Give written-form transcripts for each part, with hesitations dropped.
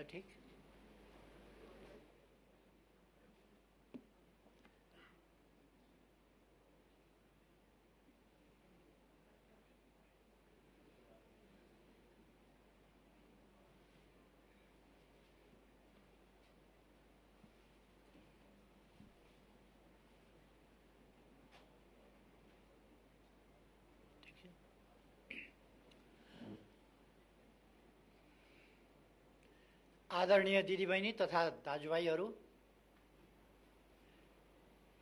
ठिक? आदरणीय दिदीबहिनी तथा दाजुभाइहरू,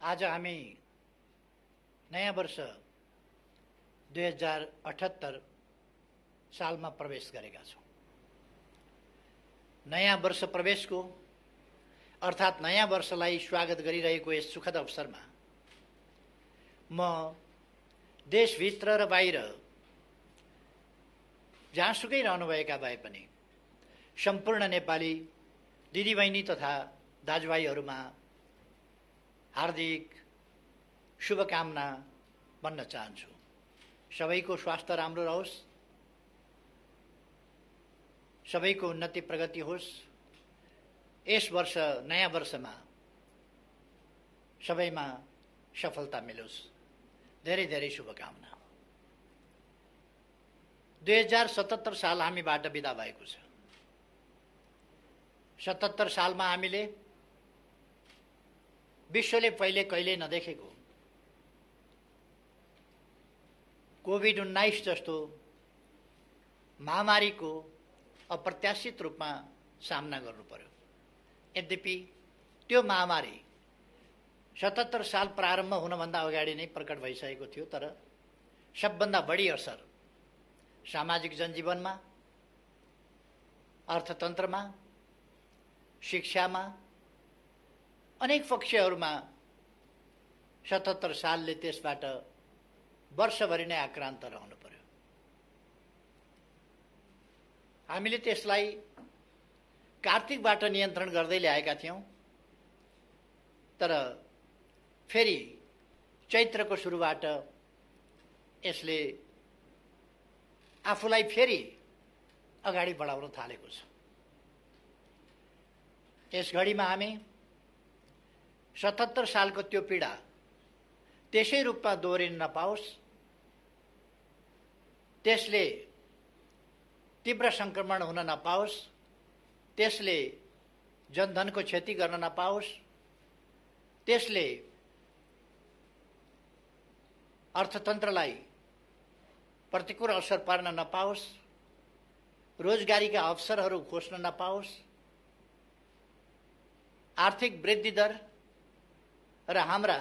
आज हामी नयाँ वर्ष 2078 सालमा प्रवेश गरेका छौँ। नयाँ वर्ष प्रवेशको अर्थात् नयाँ वर्षलाई स्वागत गरिरहेको यस सुखद अवसरमा म देशभित्र र बाहिर जहाँसुकै रहनुभएका भए पनि सम्पूर्ण नेपाली दिदीबहिनी तथा दाजुभाइहरूमा हार्दिक शुभकामना भन्न चाहन्छु। सबैको स्वास्थ्य राम्रो रहोस्, सबैको उन्नति प्रगति होस्, यस वर्ष नयाँ वर्षमा सबैमा सफलता मिलोस्। धेरै धेरै शुभकामना। 2077 साल हामीबाट बिदा भएको छ। 77 सालमा हामीले विश्वले पहिले कहिले नदेखेको कोभिड-19 जस्तो महामारीको अप्रत्याशित रूपमा सामना गर्नु पर्यो। यद्यपि त्यो महामारी 77 साल प्रारम्भ हुनभन्दा अगाडि नै प्रकट भइसकेको थियो, तर सबभन्दा बढी असर सामाजिक जनजीवनमा, अर्थतन्त्रमा, शिक्षामा, अनेक पक्षहरूमा 77 सालले त्यसबाट वर्षभरि नै आक्रान्त रहनु पर्यो। हामीले त्यसलाई कार्तिकबाट नियन्त्रण गर्दै ल्याएका थियौँ, तर फेरि चैत्रको सुरुबाट यसले आफूलाई फेरि अगाडि बढाउन थालेको छ। यस घडीमा हामी 77 सालको त्यो पीडा त्यसै रूपमा दोहोरिन नपाओस्, त्यसले तीव्र संक्रमण हुन नपाओस्, त्यसले जनधनको क्षति गर्न नपाओस्, त्यसले अर्थतन्त्रलाई प्रतिकूल असर पार्न नपाओस्, रोजगारीका अवसरहरू खोज्न नपाओस्, आर्थिक वृद्धि दर र हाम्रा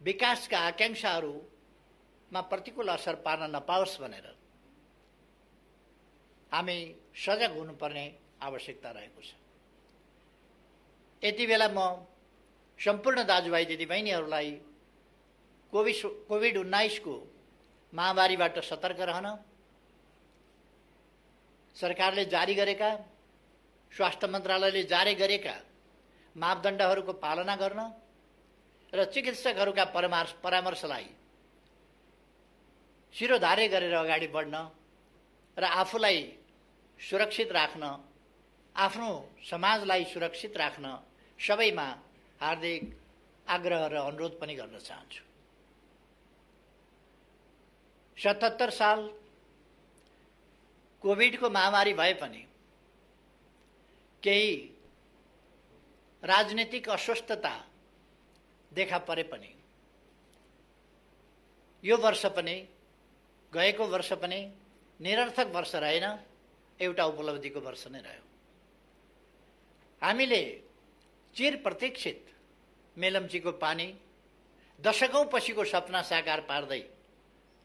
विकासका आकांक्षाहरूमा प्रतिकूल असर पार्न नपाओस् भनेर हामी सजग हुनुपर्ने आवश्यकता रहेको छ। यति बेला म सम्पूर्ण दाजुभाइ दिदीबहिनीहरूलाई कोभिड-19 को महामारीबाट सतर्क रहन, सरकारले जारी गरेका, स्वास्थ्य मन्त्रालयले जारी गरेका मापदण्डहरूको पालना गर्न र चिकित्सकहरूका परामर्शलाई शिरोधार्य गरेर अगाडि बढ्न र आफूलाई सुरक्षित राख्न, आफ्नो समाजलाई सुरक्षित राख्न सबैमा हार्दिक आग्रह र अनुरोध पनि गर्न चाहन्छु। 77 साल कोभिडको महामारी भए पनि केही राजनीतिक अस्वस्थता देखा परे पनि यो वर्ष पनि, गएको वर्ष पनि निरर्थक वर्ष रहेन, एउटा उपलब्धिको वर्ष नै रह्यो। हामीले चिर प्रतीक्षित मेलम्चीको पानी दशकौं पछिको सपना साकार पार्दै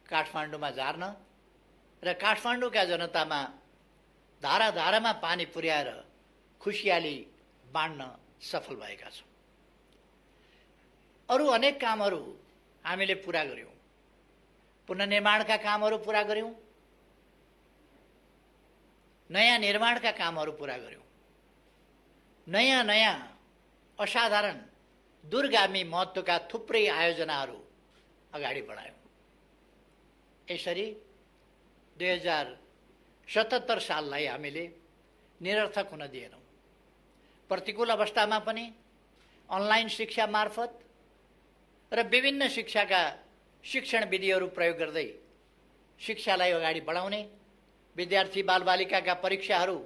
काठमाडौँमा झार्न र काठमाडौँका जनतामा धारा धारामा पानी पुर्याएर खुसियाली बाँड्न सफल भएका छौँ। अरू अनेक कामहरू हामीले पूरा गर्यौँ। पुनर्निर्माणका कामहरू पूरा गर्यौँ, नयाँ निर्माणका कामहरू पूरा गर्यौँ, नयाँ नयाँ असाधारण दूरगामी महत्त्वका थुप्रै आयोजनाहरू अगाडि बढायौँ। यसरी 2077 साललाई हामीले निरर्थक हुन दिएनौँ। प्रतिकूल अवस्थामा पनि अनलाइन शिक्षा मार्फत र विभिन्न शिक्षाका शिक्षण विधिहरू प्रयोग गर्दै शिक्षालाई अगाडि बढाउने, विद्यार्थी बालबालिकाका परीक्षाहरू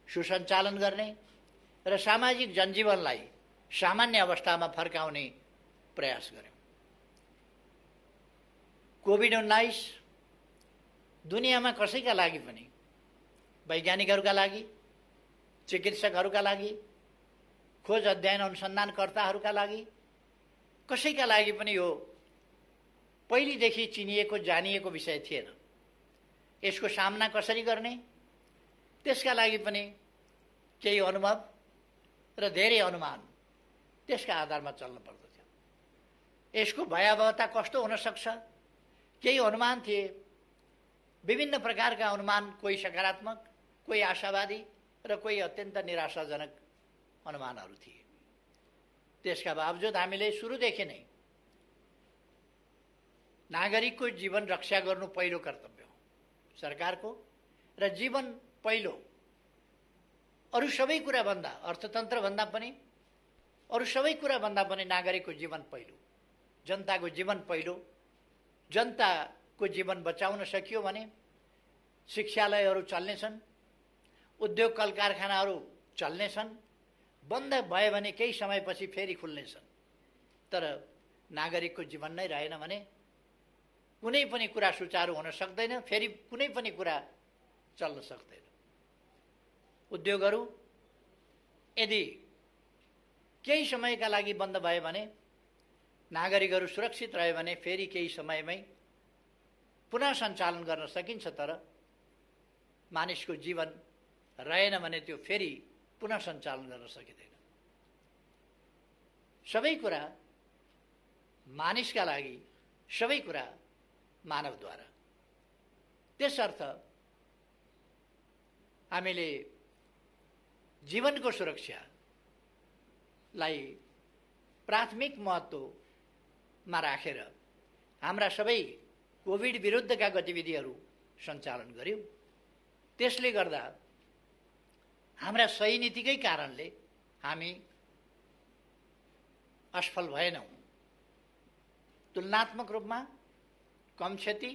सुसञ्चालन गर्ने र सामाजिक जनजीवनलाई सामान्य अवस्थामा फर्काउने प्रयास गर्यौँ। कोभिड-19 दुनियाँमा कसैका लागि पनि, वैज्ञानिकहरूका लागि, चिकित्सकहरूका लागि, खोज अध्ययन अनुसन्धानकर्ताहरूका लागि, कसैका लागि पनि यो पहिलेदेखि चिनिएको जानिएको विषय थिएन। यसको सामना कसरी गर्ने, त्यसका लागि पनि केही अनुभव र धेरै अनुमान त्यसका आधारमा चल्न पर्दथ्यो। यसको भयावहता कस्तो हुन सक्छ, केही अनुमान थिए। विभिन्न प्रकारका अनुमान, कोही सकारात्मक, कोही आशावादी र कोही अत्यन्त निराशाजनक अनुमानहरू थिए। त्यसका बावजुद हामीले सुरुदेखि नै नागरिकको जीवन रक्षा गर्नु पहिलो कर्तव्य हो सरकारको, र जीवन पहिलो, अरू सबै कुरा भन्दा, अर्थतन्त्र भन्दा पनि, अरू सबै कुरा भन्दा पनि नागरिकको जीवन पहिलो, जनताको जीवन पहिलो। जनताको जीवन बचाउन सकियो भने शिक्षालयहरू चल्नेछन्, उद्योग कल कारखानाहरू चल्नेछन्, बन्द भयो भने केही समयपछि फेरि खुल्नेछन्। तर नागरिकको जीवन नै रहेन भने कुनै पनि कुरा सुचारू हुन सक्दैन, फेरि कुनै पनि कुरा चल्न सक्दैन। उद्योगहरू यदि केही समयका लागि बन्द भयो भने, नागरिकहरू सुरक्षित रह्यो भने फेरि केही समयमै पुनः सञ्चालन गर्न सकिन्छ। तर मानिसको जीवन रहेन भने त्यो फेरि पुनः सञ्चालन गर्न सकिँदैन। सबै कुरा मानिसका लागि, सबै कुरा मानवद्वारा। त्यसर्थ हामीले जीवनको सुरक्षालाई प्राथमिक महत्त्वमा राखेर हाम्रा सबै कोभिड विरुद्धका गतिविधिहरू सञ्चालन गर्यौँ। त्यसले गर्दा हाम्रा सही नीतिकै कारणले हामी असफल भएनौँ। तुलनात्मक रूपमा कम क्षति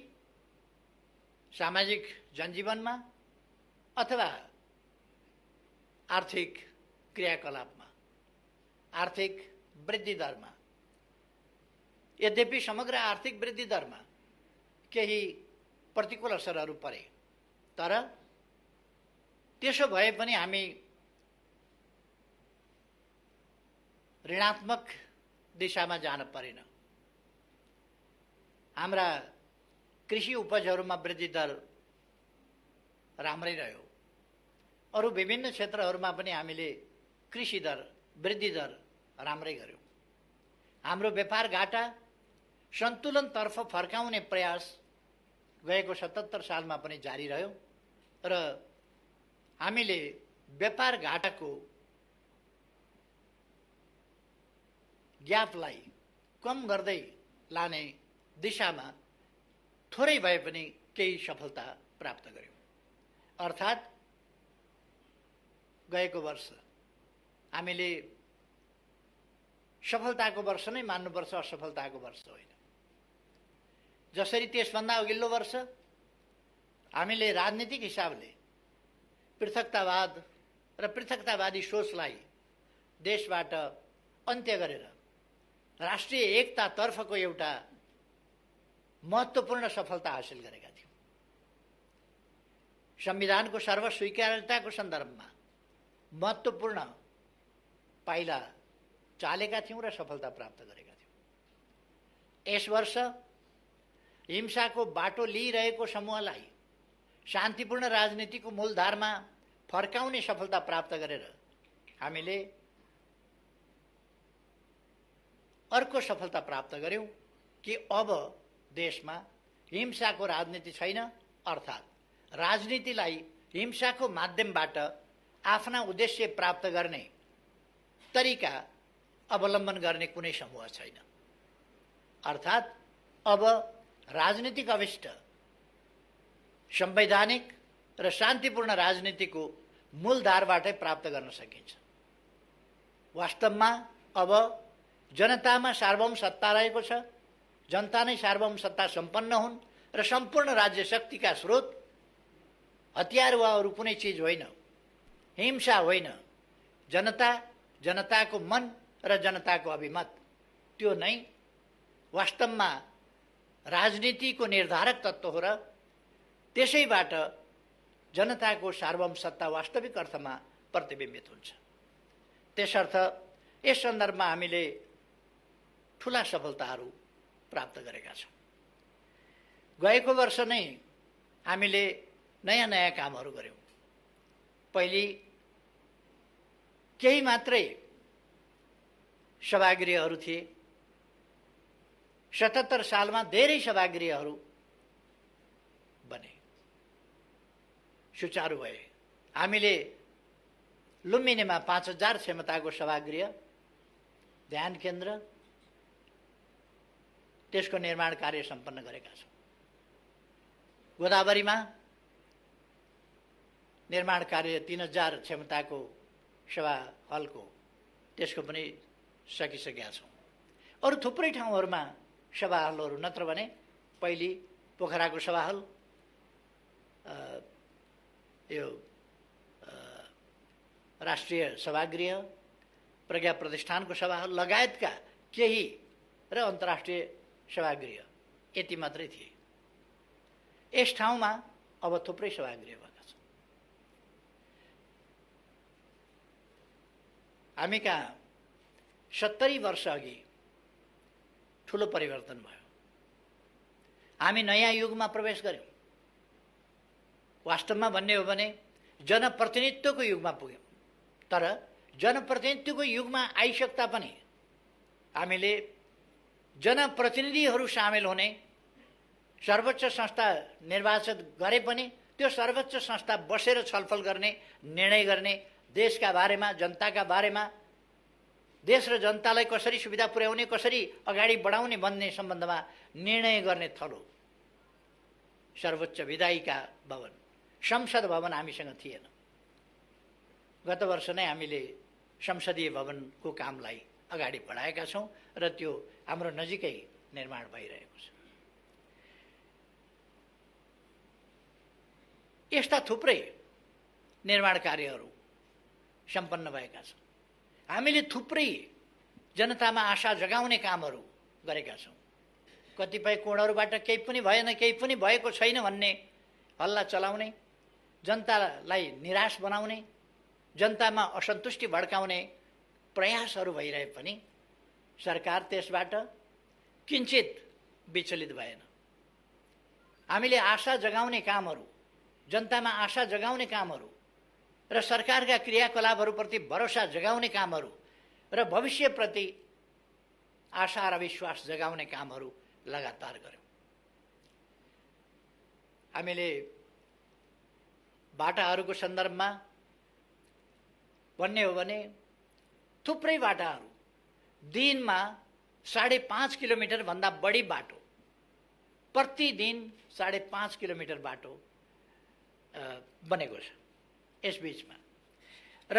सामाजिक जनजीवनमा अथवा आर्थिक क्रियाकलापमा, आर्थिक वृद्धि दरमा, यद्यपि समग्र आर्थिक वृद्धि दरमा केही प्रतिकूल असरहरू परे, तर त्यसो भए पनि हामी ऋणात्मक दिशामा जान परेन। हाम्रा कृषि उपजहरूमा वृद्धि दर राम्रै रह्यो। अरू विभिन्न क्षेत्रहरूमा पनि हामीले कृषि दर, वृद्धि दर राम्रै गर्यौँ। हाम्रो व्यापार घाटा सन्तुलनतर्फ फर्काउने प्रयास गएको 77 सालमा पनि जारी रह्यो र हामीले व्यापार घाटाको ग्यापलाई कम गर्दै लाने दिशामा थोरै भए पनि केही सफलता प्राप्त गर्यौँ। अर्थात् गएको वर्ष हामीले सफलताको वर्ष नै मान्नुपर्छ, असफलताको वर्ष होइन। जसरी त्यसभन्दा अघिल्लो वर्ष हामीले राजनीतिक हिसाबले पृथकतावाद र पृथकतावादी सोचलाई देशबाट अन्त्य गरेर राष्ट्रिय एकतातर्फको एउटा महत्त्वपूर्ण सफलता हासिल गरेका थियौँ। संविधानको सर्वस्वीकार्यताको सन्दर्भमा महत्त्वपूर्ण पाइला चालेका थियौँ र सफलता प्राप्त गरेका थियौँ। यस वर्ष हिंसाको बाटो लिइरहेको समूहलाई शान्तिपूर्ण राजनीतिको मूलधारमा फर्काउने सफलता प्राप्त गरेर हामीले अर्को सफलता प्राप्त गर्यौँ कि अब देशमा हिंसाको राजनीति छैन, अर्थात् राजनीतिलाई हिंसाको माध्यमबाट आफ्ना उद्देश्य प्राप्त गर्ने तरिका अवलम्बन गर्ने कुनै समूह छैन। अर्थात् अब राजनीतिक अभिष्ट संवैधानिक र शान्तिपूर्ण राजनीतिको मूलधारबाटै प्राप्त गर्न सकिन्छ। वास्तवमा अब जनतामा सार्वभौम सत्ता रहेको छ, जनता नै सार्वभौम सत्ता सम्पन्न हुन् र सम्पूर्ण राज्य शक्तिका स्रोत हतियार वा अरू कुनै चिज होइन, हिंसा होइन, जनता, जनताको मन र जनताको अभिमत, त्यो नै वास्तवमा राजनीतिको निर्धारक तत्त्व हो र त्यसैबाट जनताको सार्वभौम सत्ता वास्तविक अर्थमा प्रतिबिम्बित हुन्छ। त्यसर्थ यस सन्दर्भमा हामीले ठुला सफलताहरू प्राप्त गरेका छौँ। गएको वर्ष नै हामीले नयाँ नयाँ कामहरू गऱ्यौँ। पहिले केही मात्रै सभागृहहरू थिए, 77 सालमा धेरै सभागृहहरू बने, सुचारू भए। हामीले लुम्बिनीमा 5000 क्षमताको सभागृह, ध्यान केन्द्र, त्यसको निर्माण कार्य सम्पन्न गरेका छौँ। गोदावरीमा निर्माण कार्य 3000 क्षमताको सभा हलको, त्यसको पनि सकिसकेका छौँ। अरू थुप्रै ठाउँहरूमा सभा हलहरू, नत्र भने पहिले पोखराको सभा हल, यो राष्ट्रिय सभागृह, प्रज्ञा प्रतिष्ठानको सभा हल लगायतका केही र अन्तर्राष्ट्रिय सभागृह, यति मात्रै थिए। यस ठाउँमा अब थुप्रै सभागृह भएका छन्। हामी कहाँ 70 वर्ष अघि ठुलो परिवर्तन भयो। हामी नयाँ युगमा प्रवेश गर्यौँ। वास्तवमा भन्ने हो भने जनप्रतिनिधित्वको युगमा पुग्यौँ। तर जनप्रतिनिधित्वको युगमा आइसक्दा पनि हामीले जनप्रतिनिधिहरू सामेल हुने, सर्वोच्च संस्था निर्वाचित गरे पनि त्यो सर्वोच्च संस्था बसेर छलफल गर्ने, निर्णय गर्ने, देशका बारेमा, जनताका बारेमा, देश र जनतालाई कसरी सुविधा पुर्याउने, कसरी अगाडि बढाउने भन्ने सम्बन्धमा निर्णय गर्ने थलो सर्वोच्च विधायिका भवन, संसद भवन हामीसँग थिएन। गत वर्ष नै हामीले संसदीय भवनको कामलाई अगाडि बढाएका छौँ र त्यो हाम्रो नजिकै निर्माण भइरहेको छ। यस्ता थुप्रै निर्माण कार्यहरू सम्पन्न भएका छन्। हामीले थुप्रै जनतामा आशा जगाउने कामहरू गरेका छौँ। कतिपय कोणहरूबाट केही पनि भएन, केही पनि भएको छैन भन्ने हल्ला चलाउने, जनतालाई निराश बनाउने, जनतामा असन्तुष्टि भड्काउने प्रयासहरू भइरहे पनि सरकार त्यसबाट किञ्चित विचलित भएन। हामीले आशा जगाउने कामहरू, जनतामा आशा जगाउने कामहरू र सरकारका क्रियाकलापहरूप्रति भरोसा जगाउने कामहरू र भविष्यप्रति आशा र विश्वास जगाउने कामहरू लगातार गर्यौँ। हामीले बाटाहरूको सन्दर्भमा भन्ने हो भने थुप्रै बाटाहरू, दिनमा 5.5 किलोमिटर भन्दा बढी बाटो, प्रतिदिन 5.5 किलोमिटर बाटो बनेको छ यस बीचमा। र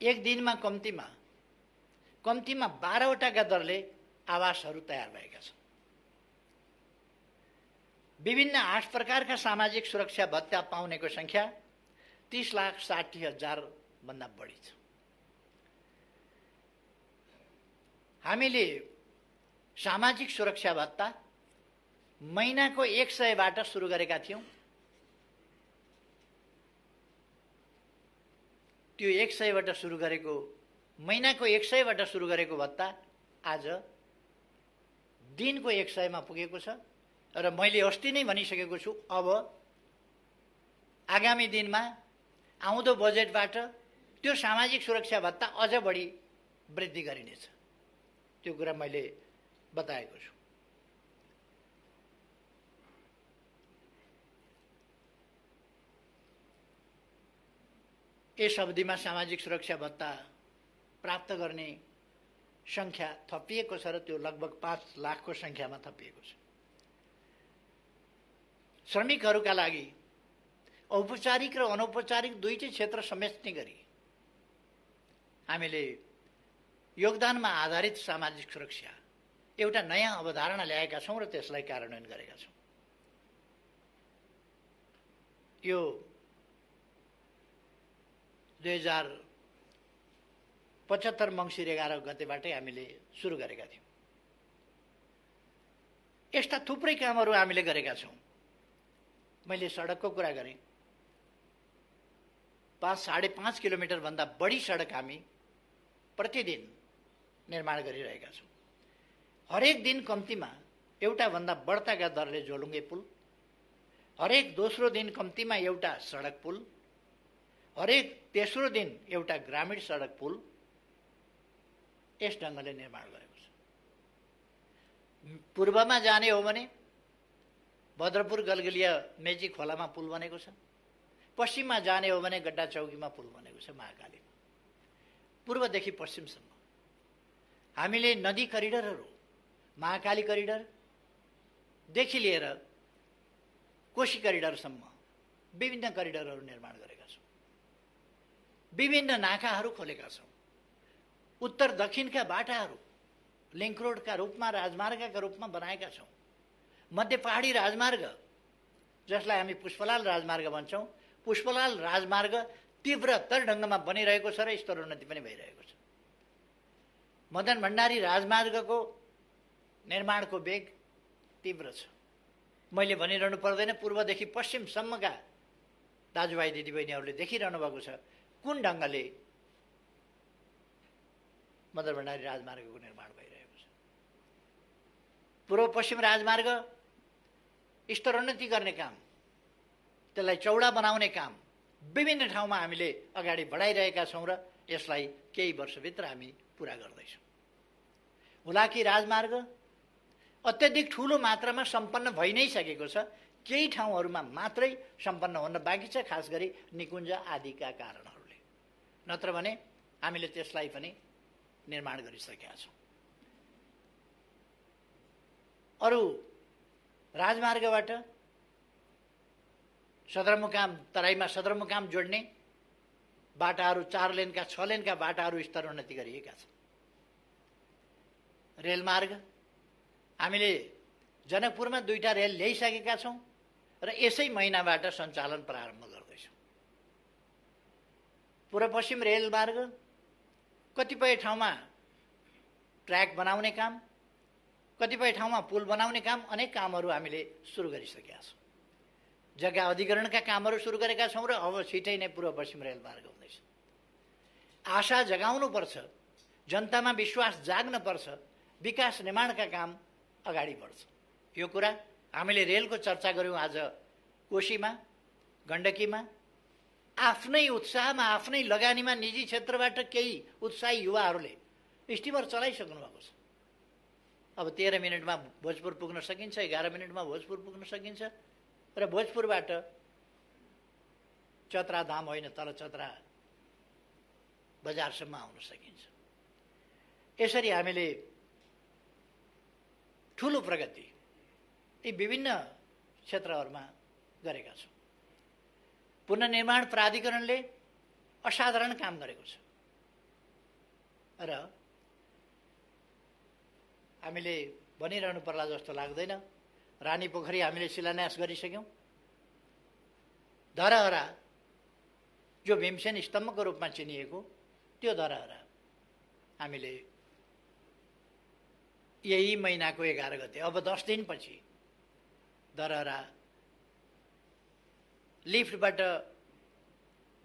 एक दिनमा कम्तीमा 12वटाका दरले आवासहरू तयार भएका छन्। विभिन्न 8 प्रकारका सामाजिक सुरक्षा भत्ता पाउनेको संख्या 30,60,000 भन्दा बढी छ। हामीले सामाजिक सुरक्षा भत्ता महिनाको 100बाट सुरु गरेका थियौँ। त्यो 100बाट सुरु गरेको, महिनाको 100बाट सुरु गरेको भत्ता आज दिनको 100मा पुगेको छ। र मैले अस्ति नै भनिसकेको छु, अब आगामी दिनमा आउँदो बजेटबाट त्यो सामाजिक सुरक्षा भत्ता अझ बढी वृद्धि गरिनेछ। त्यो कुरा मैले बताएको छु। यस अवधिमा सामाजिक सुरक्षा भत्ता प्राप्त गर्ने सङ्ख्या थपिएको छ र त्यो लगभग 5 लाखको सङ्ख्यामा थपिएको छ। श्रमिकहरूका लागि औपचारिक र अनौपचारिक दुईटै क्षेत्र समेट्ने गरी हामीले योगदानमा आधारित सामाजिक सुरक्षा एउटा नयाँ अवधारणा ल्याएका छौँ र त्यसलाई कार्यान्वयन गरेका छौँ। यो 2075 मङ्सिर 11 गतेबाटै हामीले सुरु गरेका थियौँ। यस्ता थुप्रै कामहरू हामीले गरेका छौँ। मैले सडकको कुरा गरेँ। 5-5.5 किलोमिटरभन्दा बढी सडक हामी प्रतिदिन निर्माण गरिरहेका छौँ। हरेक दिन कम्तीमा एउटाभन्दा बढ्ताका दरले झोलुङ्गे पुल, हरेक दोस्रो दिन कम्तीमा एउटा सडक पुल, हरेक तेस्रो दिन एउटा ग्रामीण सडक पुल यस ढङ्गले निर्माण गरेको छ। पूर्वमा जाने हो भने भद्रपुर गलगलिया मेची खोलामा पुल बनेको छ। पश्चिममा जाने हो भने गड्डा चौकीमा पुल बनेको छ महाकालीमा। पूर्वदेखि पश्चिमसम्म हामीले नदी करिडरहरू, महाकाली करिडरदेखि लिएर कोशी करिडरसम्म विभिन्न करिडरहरू निर्माण गरेका छौँ। विभिन्न नाकाहरू खोलेका छौँ। उत्तर दक्षिणका बाटाहरू लिङ्क रोडका रूपमा, राजमार्गका रूपमा बनाएका छौँ। मध्य पहाडी राजमार्ग, जसलाई हामी पुष्पलाल राजमार्ग भन्छौँ, पुष्पलाल राजमार्ग तीव्रतर ढङ्गमा बनिरहेको छ र स्तरोन्नति पनि भइरहेको छ। मदन भण्डारी राजमार्गको निर्माणको वेग तीव्र छ। मैले भनिरहनु पर्दैन, पूर्वदेखि पश्चिमसम्मका दाजुभाइ दिदीबहिनीहरूले देखिरहनु भएको छ कुन ढङ्गले मदन भण्डारी राजमार्गको निर्माण भइरहेको छ। पूर्व पश्चिम राजमार्ग स्तरोन्नति गर्ने काम, त्यसलाई चौडा बनाउने काम विभिन्न ठाउँमा हामीले अगाडि बढाइरहेका छौँ र यसलाई केही वर्षभित्र हामी पुरा गर्दैछौँ। हुलाकी राजमार्ग अत्यधिक ठुलो मात्रामा सम्पन्न भइ नै सकेको छ। केही ठाउँहरूमा मात्रै सम्पन्न हुन बाँकी छ, खास गरी निकुञ्ज आदिका कारणहरूले। नत्र भने हामीले त्यसलाई पनि निर्माण गरिसकेका छौँ। अरू राजमार्गबाट सदरमुकाम, तराईमा सदरमुकाम जोड्ने बाटाहरू 4 लेनका 6 लेनका बाटाहरू स्तरोन्नति गरिएका छन्। रेलमार्ग हामीले जनकपुरमा 2टा रेल ल्याइसकेका छौँ र यसै महिनाबाट सञ्चालन प्रारम्भ गर्दैछौँ। पूर्व पश्चिम रेलमार्ग कतिपय ठाउँमा ट्र्याक बनाउने काम, कतिपय ठाउँमा पुल बनाउने काम, अनेक कामहरू हामीले सुरु गरिसकेका छौँ। जग्गा अधिग्रहणका कामहरू सुरु गरेका छौँ र अब छिटै नै पूर्व पश्चिम रेलमार्ग हुँदैछ। आशा जगाउनुपर्छ, जनतामा विश्वास जाग्न पर्छ, विकास निर्माणका काम अगाडि बढ्छ। यो कुरा हामीले रेलको चर्चा गऱ्यौँ आज कोशीमा, गण्डकीमा। आफ्नै उत्साहमा, आफ्नै लगानीमा निजी क्षेत्रबाट केही उत्साही युवाहरूले स्टिमर चलाइसक्नु भएको छ। अब 13 मिनटमा भोजपुर पुग्न सकिन्छ, 11 मिनटमा भोजपुर पुग्न सकिन्छ र भोजपुरबाट चतरा धाम होइन तर चतरा बजारसम्म आउन सकिन्छ। यसरी हामीले ठुलो प्रगति यी विभिन्न क्षेत्रहरूमा गरेका छौँ। पुनर्निर्माण प्राधिकरणले असाधारण काम गरेको छ र हामीले भनिरहनु पर्ला जस्तो लाग्दैन। रानी पोखरी हामीले शिलान्यास गरिसक्यौँ। धरहरा जो भीमसेन स्तम्भको रूपमा चिनिएको त्यो धरहरा हामीले यही महिनाको 11 गते, अब 10 दिनपछि धरहरा लिफ्टबाट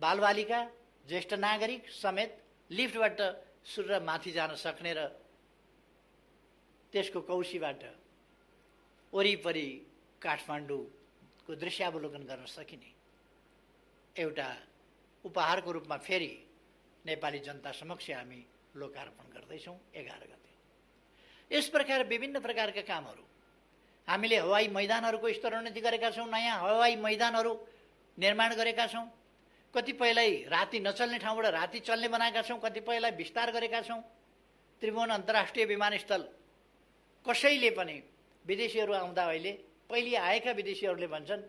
बालबालिका, ज्येष्ठ नागरिक समेत लिफ्टबाट सुर माथि जान सक्ने र त्यसको कौशीबाट वरिपरि काठमाडौँको दृश्यावलोकन गर्न सकिने एउटा उपहारको रूपमा फेरि नेपाली जनता समक्ष हामी लोकार्पण गर्दैछौँ 11 गते। यस प्रकार विभिन्न प्रकारका कामहरू हामीले हवाई मैदानहरूको स्तरोन्नति गरेका छौँ, नयाँ हवाई मैदानहरू निर्माण गरेका छौँ। कतिपयलाई राति नचल्ने ठाउँबाट राति चल्ने बनाएका छौँ, कतिपयलाई विस्तार गरेका छौँ। त्रिभुवन अन्तर्राष्ट्रिय विमानस्थल कसैले पनि विदेशीहरू आउँदा अहिले पहिले आएका विदेशीहरूले भन्छन्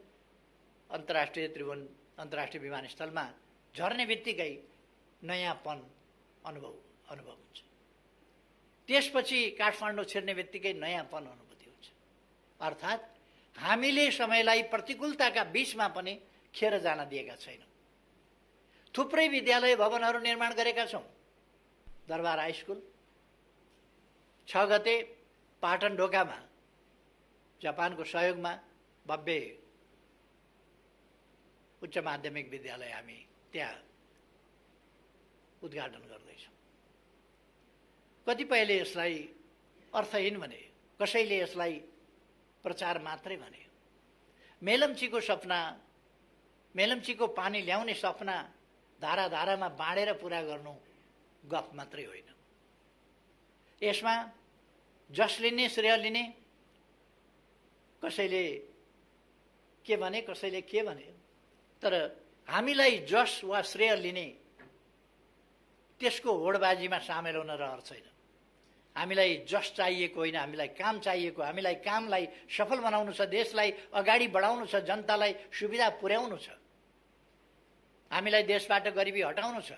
अन्तर्राष्ट्रिय त्रिभुवन अन्तर्राष्ट्रिय विमानस्थलमा झर्ने बित्तिकै नयाँपन अनुभव हुन्छ। त्यसपछि काठमाडौँ छिर्ने बित्तिकै नयाँपन अनुभूति हुन्छ। अर्थात् हामीले समयलाई प्रतिकूलताका बीचमा पनि खेर जान दिएका छैनौँ। थुप्रै विद्यालय भवनहरू निर्माण गरेका छौँ। दरबार हाई स्कुल 6 गते पाटन ढोकामा जापानको सहयोगमा भव्य उच्च माध्यमिक विद्यालय हामी त्यहाँ उद्घाटन गर्दैछौँ। कतिपयले यसलाई अर्थहीन भने, कसैले यसलाई प्रचार मात्रै भने। मेलम्चीको सपना, मेलम्चीको पानी ल्याउने सपना धारा धारामा बाँडेर पुरा गर्नु गफ मात्रै होइन। यसमा जस लिने श्रेय लिने, कसैले के भने कसैले के भने, तर हामीलाई जस वा श्रेय लिने त्यसको होडबाजीमा सामेल हुन रहर छैन। हामीलाई जस चाहिएको होइन, हामीलाई काम चाहिएको। हामीलाई कामलाई सफल बनाउनु छ, देशलाई अगाडि बढाउनु छ, जनतालाई सुविधा पुर्याउनु छ। हामीलाई देशबाट गरिबी हटाउनु छ,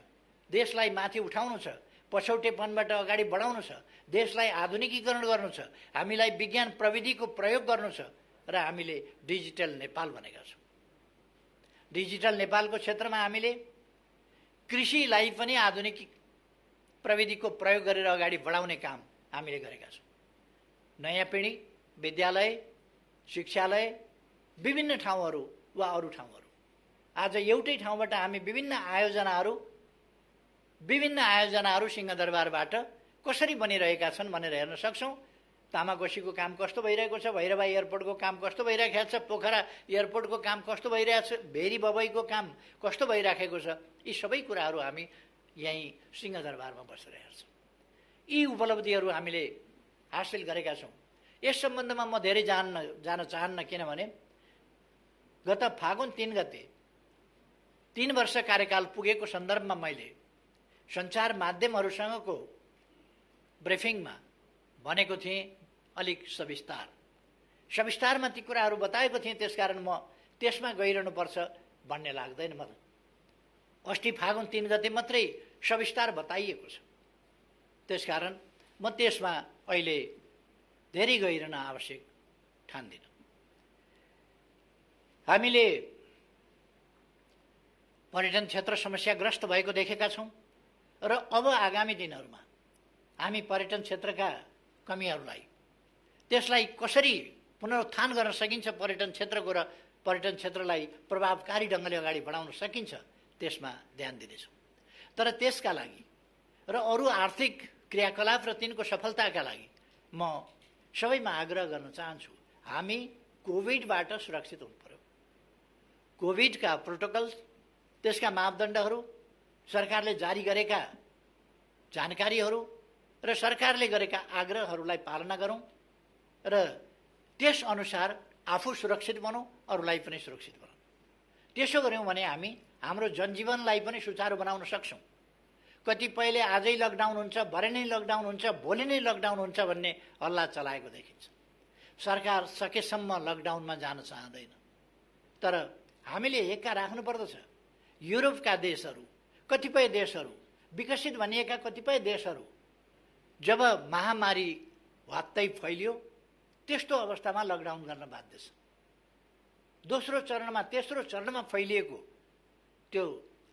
देशलाई माथि उठाउनु छ, पछौटेपनबाट अगाडि बढाउनु छ, देशलाई आधुनिकीकरण गर्नु छ, हामीलाई विज्ञान प्रविधिको प्रयोग गर्नु छ र हामीले डिजिटल नेपाल भनेका छौँ। डिजिटल नेपालको क्षेत्रमा हामीले कृषिलाई पनि आधुनिक प्रविधिको प्रयोग गरेर अगाडि बढाउने काम हामीले गरेका छौँ। नयाँ पिँढी, विद्यालय, शिक्षालय, विभिन्न ठाउँहरू वा अरू ठाउँहरू, आज एउटै ठाउँबाट हामी विभिन्न आयोजनाहरू सिंहदरबारबाट कसरी बनिरहेका छन् भनेर हेर्न सक्छौँ। तामाकोशीको काम कस्तो भइरहेको छ, भैरवा एयरपोर्टको काम कस्तो भइरहेको छ, पोखरा एयरपोर्टको काम कस्तो भइरहेको छ, भेरी बबईको काम कस्तो भइराखेको छ, यी सबै कुराहरू हामी यहीँ सिंहदरबारमा बसेर हेर्छौँ। यी उपलब्धिहरू हामीले हासिल गरेका छौँ। यस सम्बन्धमा म धेरै जान चाहन्न, किनभने गत फागुन 3 गते 3 वर्ष कार्यकाल पुगेको सन्दर्भमा मैले सञ्चार माध्यमहरूसँगको ब्रिफिङमा भनेको थिएँ अलिक सविस्तारमा ती कुराहरू बताएको थिएँ। त्यसकारण म त्यसमा गइरहनुपर्छ भन्ने लाग्दैन मलाई। अस्ति फागुन 3 गते मात्रै सविस्तार बताइएको छ। त्यसकारण म त्यसमा अहिले धेरै गइरहन आवश्यक ठान्दिनँ। हामीले पर्यटन क्षेत्र समस्याग्रस्त भएको देखेका छौँ र अब आगामी दिनहरूमा हामी पर्यटन क्षेत्रका कमीहरूलाई, त्यसलाई कसरी पुनरुत्थान गर्न सकिन्छ, पर्यटन क्षेत्रको र पर्यटन क्षेत्रलाई प्रभावकारी ढङ्गले अगाडि बढाउन सकिन्छ, त्यसमा ध्यान दिनेछौँ। तर त्यसका लागि र अरू आर्थिक क्रियाकलाप र तिनको सफलताका लागि म सबैमा आग्रह गर्न चाहन्छु, हामी कोभिडबाट सुरक्षित हुनु पर्यो। कोभिडका प्रोटोकल्स, त्यसका मापदण्डहरू, सरकारले जारी गरेका जानकारीहरू र सरकारले गरेका आग्रहहरूलाई पालना गरौँ र त्यसअनुसार आफू सुरक्षित बनौँ, अरूलाई पनि सुरक्षित बनाऊँ। त्यसो गऱ्यौँ भने हामी हाम्रो जनजीवनलाई पनि सुचारू बनाउन सक्छौँ। कतिपयले आजै लकडाउन हुन्छ, भरे नै लकडाउन हुन्छ, भोलि नै लकडाउन हुन्छ भन्ने हल्ला चलाएको देखिन्छ। सरकार सकेसम्म लकडाउनमा जान चाहँदैन, तर हामीले एक्का राख्नुपर्दछ। युरोपका देशहरू, कतिपय देशहरू, विकसित भनिएका कतिपय देशहरू जब महामारी भत्तै फैलियो, त्यस्तो अवस्थामा लकडाउन गर्न बाध्य छ। दोस्रो चरणमा, तेस्रो चरणमा फैलिएको त्यो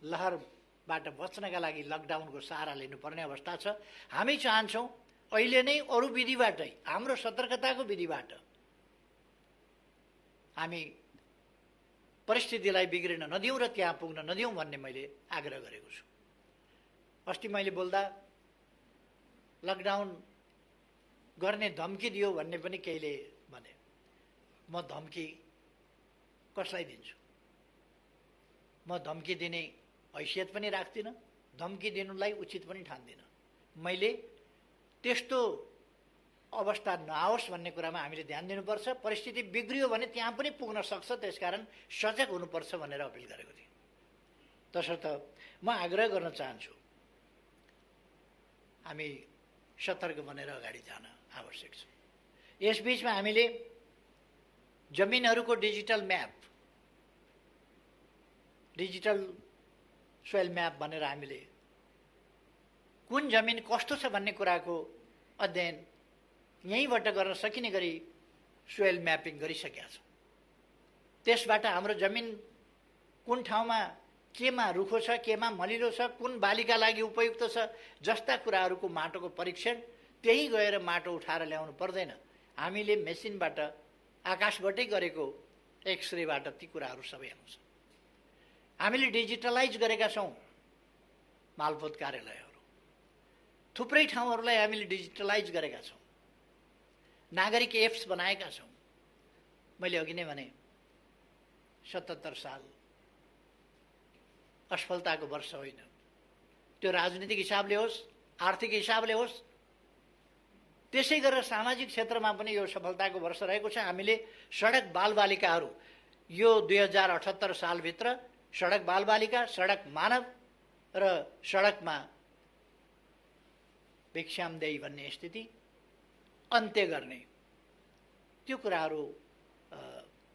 लहरबाट बच्नका लागि लकडाउनको सहारा लिनुपर्ने अवस्था छ। हामी चाहन्छौँ अहिले नै अरू विधिबाटै, हाम्रो सतर्कताको विधिबाट हामी परिस्थितिलाई बिग्रिन नदिउँ र त्यहाँ पुग्न नदिउँ भन्ने मैले आग्रह गरेको छु। अस्ति मैले बोल्दा लकडाउन गर्ने धम्की दियो भन्ने पनि केहीले भने। म धम्की कसलाई दिन्छु? म धम्की दिने हैसियत पनि राख्दिनँ, धम्की दिनुलाई उचित पनि ठान्दिनँ। मैले त्यस्तो अवस्था नआओस् भन्ने कुरामा हामीले ध्यान दिनुपर्छ। परिस्थिति बिग्रियो भने त्यहाँ पनि पुग्न सक्छ, त्यसकारण सजग हुनुपर्छ भनेर अपिल गरेको थिएँ। तसर्थ म आग्रह गर्न चाहन्छु, हामी सतर्क बनेर अगाडि जान आवश्यक छ। यसबीचमा हामीले जमिनहरूको digital map, digital soil map भनेर हामीले कुन जमिन कस्तो छ भन्ने कुराको अध्ययन यहीँबाट गर्न सकिने गरी सोइल म्यापिङ गरिसकेका छौँ। त्यसबाट हाम्रो जमिन कुन ठाउँमा केमा रुखो छ, केमा मलिलो छ, कुन बालीका लागि उपयुक्त छ जस्ता कुराहरूको माटोको परीक्षण त्यही गएर माटो उठाएर ल्याउनु पर्दैन। हामीले मेसिनबाट, आकाशबाटै गरेको एक्सरेबाट ती कुराहरू सबै आउँछ। हामीले डिजिटलाइज गरेका छौँ मालपोत कार्यालयहरू, थुप्रै ठाउँहरूलाई हामीले डिजिटलाइज गरेका छौँ। नागरिक एप्स बनाएका छौँ। मैले अघि नै भने 77 साल असफलताको वर्ष होइन, त्यो राजनीतिक हिसाबले होस्, आर्थिक हिसाबले होस्, त्यसै गरेर सामाजिक क्षेत्रमा पनि यो सफलताको वर्ष रहेको छ। हामीले सडक बालबालिकाहरू यो 2078 सालभित्र सडक बालबालिका, सडक मानव र सडकमा भिक्षामदेही भन्ने स्थिति अन्त्य गर्ने त्यो कुराहरू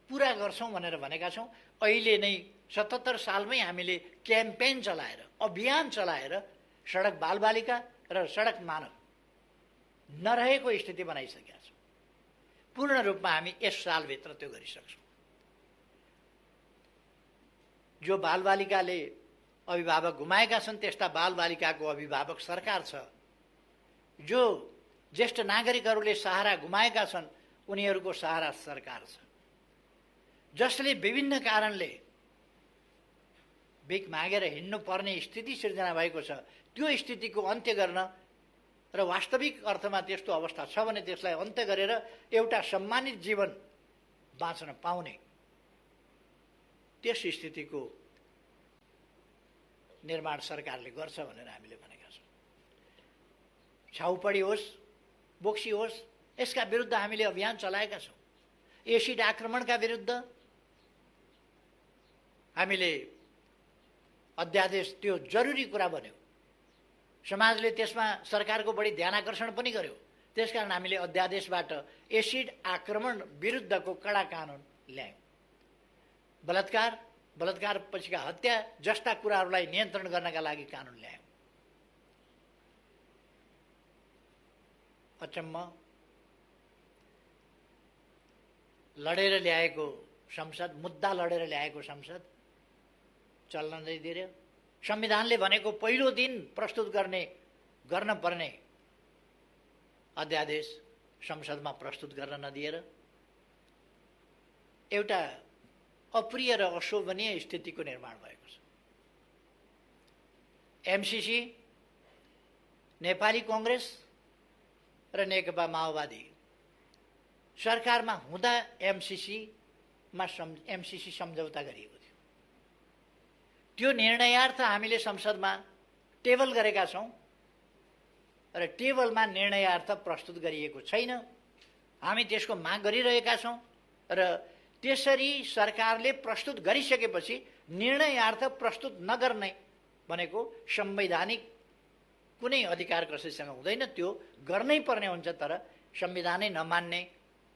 पुरा गर्छौँ भनेर भनेका छौँ। अहिले नै 77 सालमै हामीले क्याम्पेन चलाएर, अभियान चलाएर सडक बालबालिका र सडक मानव नरहेको स्थिति बनाइसकेका छौँ। पूर्ण रूपमा हामी यस सालभित्र त्यो गरिसक्छौँ। जो बालबालिकाले अभिभावक गुमाएका छन् त्यस्ता बालबालिकाको अभिभावक सरकार छ। जो ज्येष्ठ नागरिकहरूले सहारा गुमाएका छन् उनीहरूको सहारा सरकार छ। जसले विभिन्न कारणले भिख मागेर हिँड्नु पर्ने स्थिति सिर्जना भएको छ, त्यो स्थितिको अन्त्य गर्न र वास्तविक अर्थमा त्यस्तो अवस्था छ भने त्यसलाई अन्त्य गरेर एउटा सम्मानित जीवन बाँच्न पाउने त्यस स्थितिको निर्माण सरकारले गर्छ भनेर हामीले भनेका छौँ। छाउपडी होस्, बोक्सी होस्, यसका विरुद्ध हामीले अभियान चलाएका छौँ। एसिड आक्रमणका विरुद्ध हामीले अध्यादेश, त्यो जरुरी कुरा बन्यो, समाजले त्यसमा सरकारको बढी ध्यानाकर्षण पनि गर्यो। त्यसकारण हामीले अध्यादेशबाट एसिड आक्रमण विरुद्धको कडा कानुन ल्यायौँ। बलात्कार, बलात्कार पछिका हत्या जस्ता कुराहरूलाई नियन्त्रण गर्नका लागि कानुन ल्यायौँ। अचम्म, लडेर ल्याएको संसद, मुद्दा लडेर ल्याएको संसद चल्न नदिएर, संविधानले भनेको पहिलो दिन प्रस्तुत गर्न पर्ने अध्यादेश संसदमा प्रस्तुत गर्न नदिएर एउटा अप्रिय र अशोभनीय स्थितिको निर्माण भएको छ। एमसीसी, नेपाली कांग्रेस र नेकपा माओवादी सरकारमा हुँदा एमसीसी सम्झौता गरिएको थियो। त्यो निर्णयार्थ हामीले संसदमा टेबल गरेका छौँ र टेबलमा निर्णयार्थ प्रस्तुत गरिएको छैन। हामी त्यसको माग गरिरहेका छौँ र त्यसरी सरकारले प्रस्तुत गरिसकेपछि निर्णयार्थ प्रस्तुत नगर्ने भनेको संवैधानिक कुनै अधिकार कसैसँग हुँदैन, त्यो गर्नै पर्ने हुन्छ। तर संविधानै नमान्ने,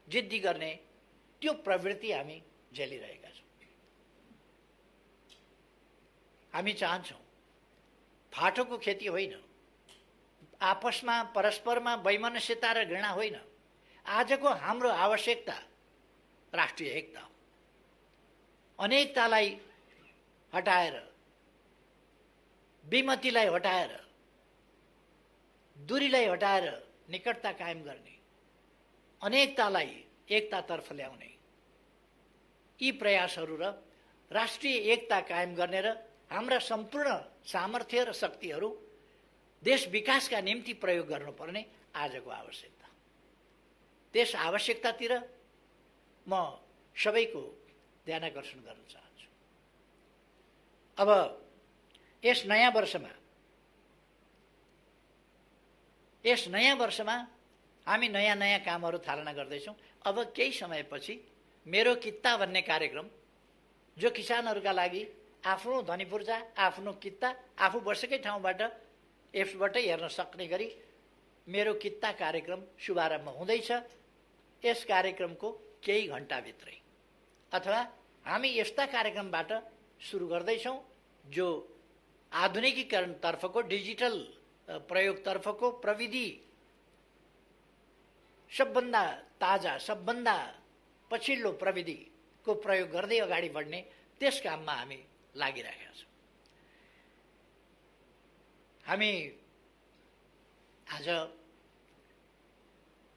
जिद्दी गर्ने त्यो प्रवृत्ति हामी झेलिरहेका छौँ। हामी चाहन्छौँ फाटोको खेती होइन, आपसमा परस्परमा वैमनस्यता र घृणा होइन। आजको हाम्रो आवश्यकता राष्ट्रिय एकता हो। अनेकतालाई हटाएर, विमतिलाई हटाएर, दूरीलाई हटाएर निकटता कायम गर्ने, अनेकतालाई एकतातर्फ ल्याउने यी प्रयासहरू र राष्ट्रिय एकता कायम गर्ने र हाम्रा सम्पूर्ण सामर्थ्य र शक्तिहरू देश विकासका निम्ति प्रयोग गर्नुपर्ने आजको आवश्यकता। त्यस आवश्यकतातिर म सबैको ध्यानाकर्षण गर्न चाहन्छु। अब यस नयाँ वर्षमा हामी नयाँ कामहरू थालना गर्दैछौँ। अब केही समयपछि मेरो कित्ता भन्ने कार्यक्रम, जो किसानहरूका लागि आफ्नो धनीपूर्जा, आफ्नो कित्ता आफू बसेकै ठाउँबाट एप्सबाटै हेर्न सक्ने गरी मेरो कित्ता कार्यक्रम शुभारम्भ हुँदैछ। यस कार्यक्रमको केही घण्टाभित्रै अथवा हामी यस्ता कार्यक्रमबाट सुरु गर्दैछौँ जो आधुनिकीकरणतर्फको, डिजिटल प्रयोगतर्फको, प्रविधि सबभन्दा ताजा, सबभन्दा पछिल्लो प्रविधिको प्रयोग गर्दै अगाडि बढ्ने त्यस काममा हामी लागिरहेका छौँ। हामी आज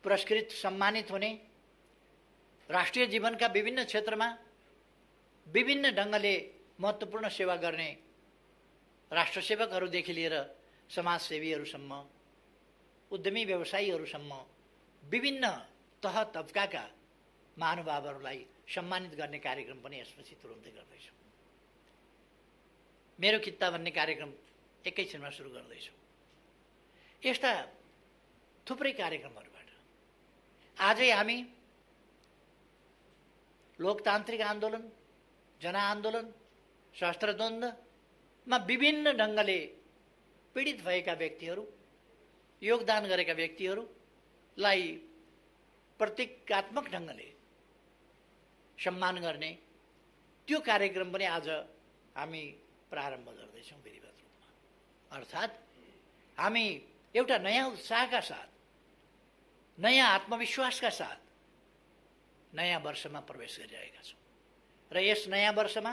पुरस्कृत, सम्मानित हुने, राष्ट्रिय जीवनका विभिन्न क्षेत्रमा विभिन्न ढङ्गले महत्त्वपूर्ण सेवा गर्ने राष्ट्रसेवकहरूदेखि लिएर समाजसेवीहरूसम्म, उद्यमी व्यवसायीहरूसम्म विभिन्न तह तब्काका महानुभावहरूलाई सम्मानित गर्ने कार्यक्रम पनि यसपछि तुरुन्तै गर्दैछौँ। मेरो कित्ता भन्ने कार्यक्रम एकैछिनमा सुरु गर्दैछौँ। यस्ता थुप्रै कार्यक्रमहरूबाट आजै हामी लोकतान्त्रिक आन्दोलन, जनआन्दोलन, सशस्त्र द्वन्द्वमा विभिन्न ढङ्गले पीडित भएका व्यक्तिहरू, योगदान गरेका व्यक्तिहरूलाई प्रतीकात्मक ढङ्गले सम्मान गर्ने त्यो कार्यक्रम पनि आज हामी प्रारम्भ गर्दैछौँ विधिवत रूपमा। अर्थात् हामी एउटा नयाँ उत्साहका साथ, नयाँ आत्मविश्वासका साथ नयाँ वर्षमा प्रवेश गरिरहेका छौँ र यस नयाँ वर्षमा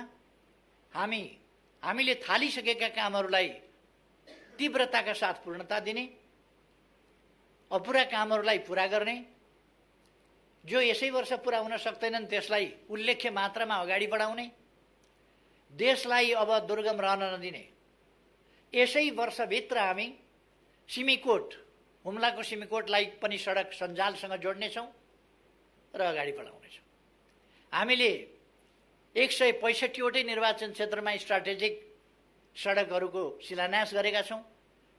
हामीले थालिसकेका कामहरूलाई तीव्रताका साथ पूर्णता दिने, अपुरा कामहरूलाई पुरा गर्ने, जो यसै वर्ष पुरा हुन सक्दैनन् त्यसलाई उल्लेख्य मात्रामा अगाडि बढाउने, देशलाई अब दुर्गम रहन नदिने। यसै वर्षभित्र हामी सिमीकोट, हुम्लाको सिमीकोटलाई पनि सडक सञ्जालसँग जोड्नेछौँ र अगाडि बढाउनेछौँ। हामीले 165वटै निर्वाचन क्षेत्रमा स्ट्राटेजिक सडकहरूको शिलान्यास गरेका छौँ।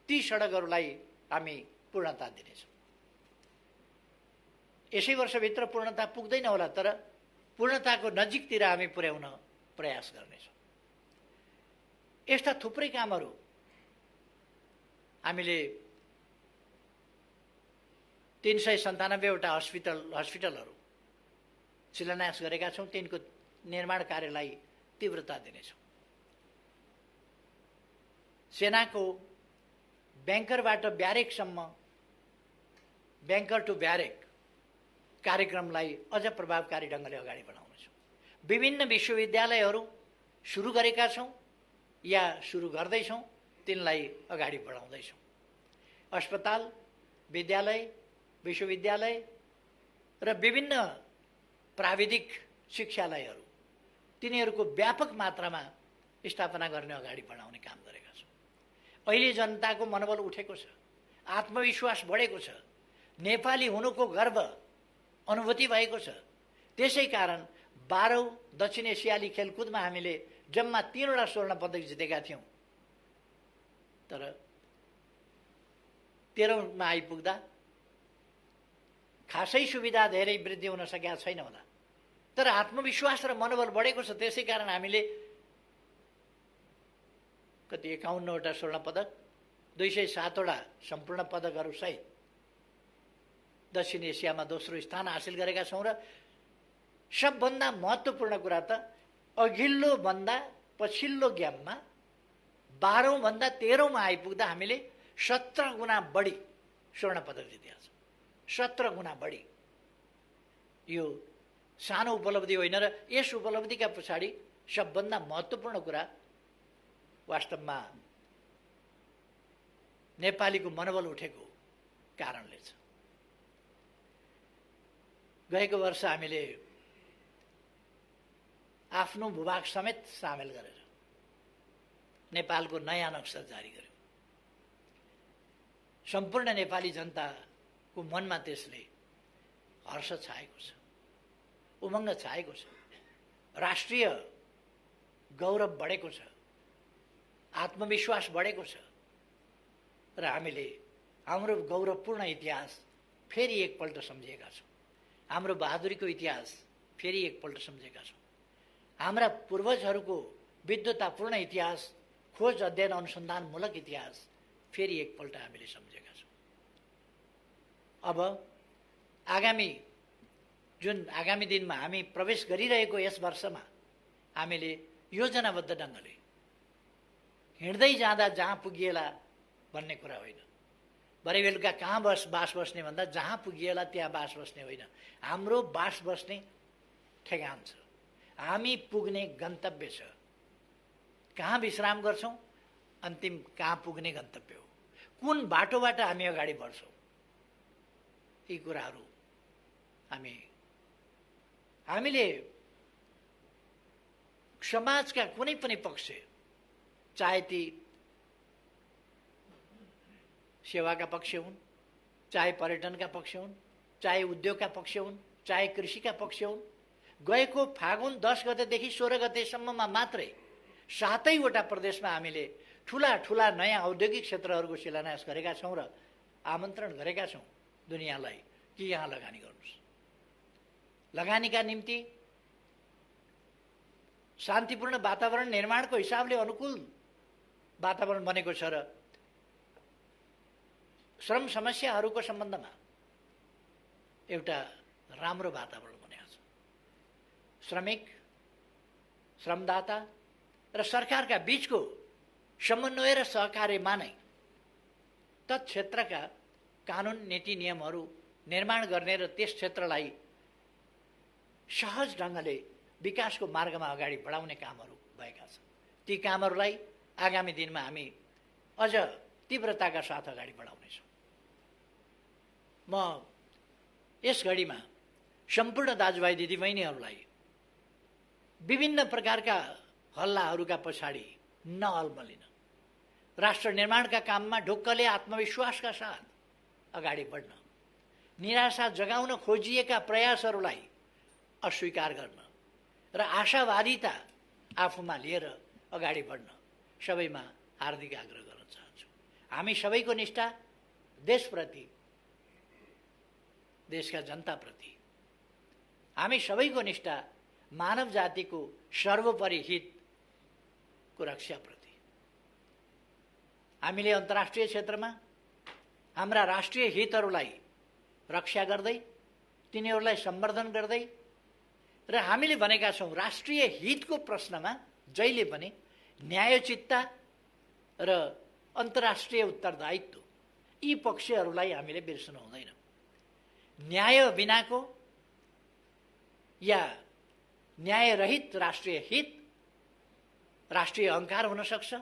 ती सडकहरूलाई हामी पूर्णता दिनेछौँ। यसै वर्षभित्र पूर्णता पुग्दैन होला, तर पूर्णताको नजिकतिर हामी पुर्याउन प्रयास गर्नेछौँ। यस्ता थुप्रै कामहरू हामीले 397वटा हस्पिटलहरू शिलान्यास गरेका छौँ। तिनको निर्माण कार्यलाई तीव्रता दिनेछौँ। सेनाको ब्याङ्करबाट ब्यारेकसम्म, ब्याङ्कर टु ब्यारेक कार्यक्रमलाई अझ प्रभावकारी ढङ्गले अगाडि बढाउनेछौँ। विभिन्न विश्वविद्यालयहरू सुरु गरेका छौँ या सुरु गर्दैछौँ, तिनलाई अगाडि बढाउँदैछौँ। अस्पताल, विद्यालय, विश्वविद्यालय र विभिन्न प्राविधिक शिक्षालयहरू, तिनीहरूको व्यापक मात्रामा स्थापना गर्ने, अगाडि बढाउने काम गरेका छौँ। अहिले जनताको मनोबल उठेको छ, आत्मविश्वास बढेको छ, नेपाली हुनुको गर्व अनुभूति भएको छ। त्यसै कारण 12औं दक्षिण एसियाली खेलकुदमा हामीले जम्मा 3वटा स्वर्ण पदक जितेका थियौँ, तर 13औंमा आइपुग्दा खासै सुविधा धेरै वृद्धि हुन सकेका छैन होला, तर आत्मविश्वास र मनोबल बढेको छ। त्यसै कारण हामीले कति 51वटा स्वर्ण पदक, 207वटा सम्पूर्ण पदकहरू सहित दक्षिण एसियामा दोस्रो स्थान हासिल गरेका छौँ। र सबभन्दा महत्त्वपूर्ण कुरा त अघिल्लो भन्दा पछिल्लो गेममा 12औं भन्दा 13औंमा आइपुग्दा हामीले 17 गुणा बढी स्वर्ण पदक जितेका छौँ। 17 गुणा बढी। यो सानो उपलब्धि होइन र यस उपलब्धिका पछाडि सबभन्दा महत्त्वपूर्ण कुरा वास्तवमा नेपालीको मनोबल उठेको कारणले छ। गएको वर्ष हामीले आफ्नो भूभाग समेत सामेल गरेर नेपालको नयाँ नक्सा जारी गर्यौँ। सम्पूर्ण नेपाली जनताको मनमा त्यसले हर्ष छाएको छ, उमङ्ग छाएको छ, राष्ट्रिय गौरव बढेको छ, आत्मविश्वास बढेको छ र हामीले हाम्रो गौरवपूर्ण इतिहास फेरि एकपल्ट सम्झेका छौँ। हाम्रो बहादुरीको इतिहास फेरि एकपल्ट सम्झेका छौँ। हाम्रा पूर्वजहरूको विद्वतापूर्ण इतिहास, खोज अध्ययन अनुसन्धानमूलक इतिहास फेरि एकपल्ट हामीले सम्झेका छौँ। अब आगामी दिनमा हामी प्रवेश गरिरहेको यस वर्षमा हामीले योजनाबद्ध ढङ्गले हिँड्दै जाँदा जहाँ पुगिएला भन्ने कुरा होइन, भरे बेलुका कहाँ बास बस्ने भन्दा जहाँ पुगिएला त्यहाँ बास बस्ने होइन। हाम्रो बास बस्ने ठेगान छ, हामी पुग्ने गन्तव्य छ। कहाँ विश्राम गर्छौँ, अन्तिम कहाँ पुग्ने गन्तव्य हो, कुन बाटोबाट हामी अगाडि बढ्छौँ, यी कुराहरू हामीले समाजका कुनै पनि पक्ष, चाहे ती सेवाका पक्ष हुन्, चाहे पर्यटनका पक्ष हुन्, चाहे उद्योगका पक्ष हुन्, चाहे कृषिका पक्ष हुन्, गएको फागुन 10 गतेदेखि 16 गतेसम्ममा मात्रै 7वटा प्रदेशमा हामीले ठुला ठुला नयाँ औद्योगिक क्षेत्रहरूको शिलान्यास गरेका छौँ र आमन्त्रण गरेका छौँ दुनियाँलाई कि यहाँ लगानी गर्नुहोस्। लगानीका निम्ति शान्तिपूर्ण वातावरण निर्माणको हिसाबले अनुकूल वातावरण बनेको छ र श्रम समस्याहरूको सम्बन्धमा एउटा राम्रो वातावरण बनेको छ। श्रमिक, श्रमदाता र सरकारका बीचको समन्वय र सहकार्यमा नै तत् क्षेत्रका कानुन, नीति, नियमहरू निर्माण गर्ने र त्यस क्षेत्रलाई सहज ढङ्गले विकासको मार्गमा अगाडि बढाउने कामहरू भएका छन्। ती कामहरूलाई आगामी दिनमा हामी अझ तीव्रताका साथ अगाडि बढाउनेछौँ। म यस घडीमा सम्पूर्ण दाजुभाइ दिदीबहिनीहरूलाई विभिन्न प्रकारका हल्लाहरूका पछाडि नअल्मलिन, राष्ट्र निर्माणका काममा ढुक्कले आत्मविश्वासका साथ अगाडि बढ्न, निराशा जगाउन खोजिएका प्रयासहरूलाई अस्वीकार गर्न र आशावादिता आफूमा लिएर अगाडि बढ्न सबैमा हार्दिक आग्रह गर्न चाहन्छु। हामी सबैको निष्ठा देशप्रति, देशका जनताप्रति, हामी सबैको निष्ठा मानव जातिको सर्वोपरि हितको रक्षाप्रति। हामीले अन्तर्राष्ट्रिय क्षेत्रमा हाम्रा राष्ट्रिय हितहरूलाई रक्षा गर्दै, तिनीहरूलाई सम्वर्धन गर्दै र हामीले भनेका छौँ राष्ट्रिय हितको प्रश्नमा जहिले पनि न्यायोचितता र अन्तर्राष्ट्रिय उत्तरदायित्व, यी पक्षहरूलाई हामीले बिर्सनु हुँदैन। न्याय बिनाको या न्यायरहित राष्ट्रिय हित राष्ट्रिय अहङ्कार हुन सक्छ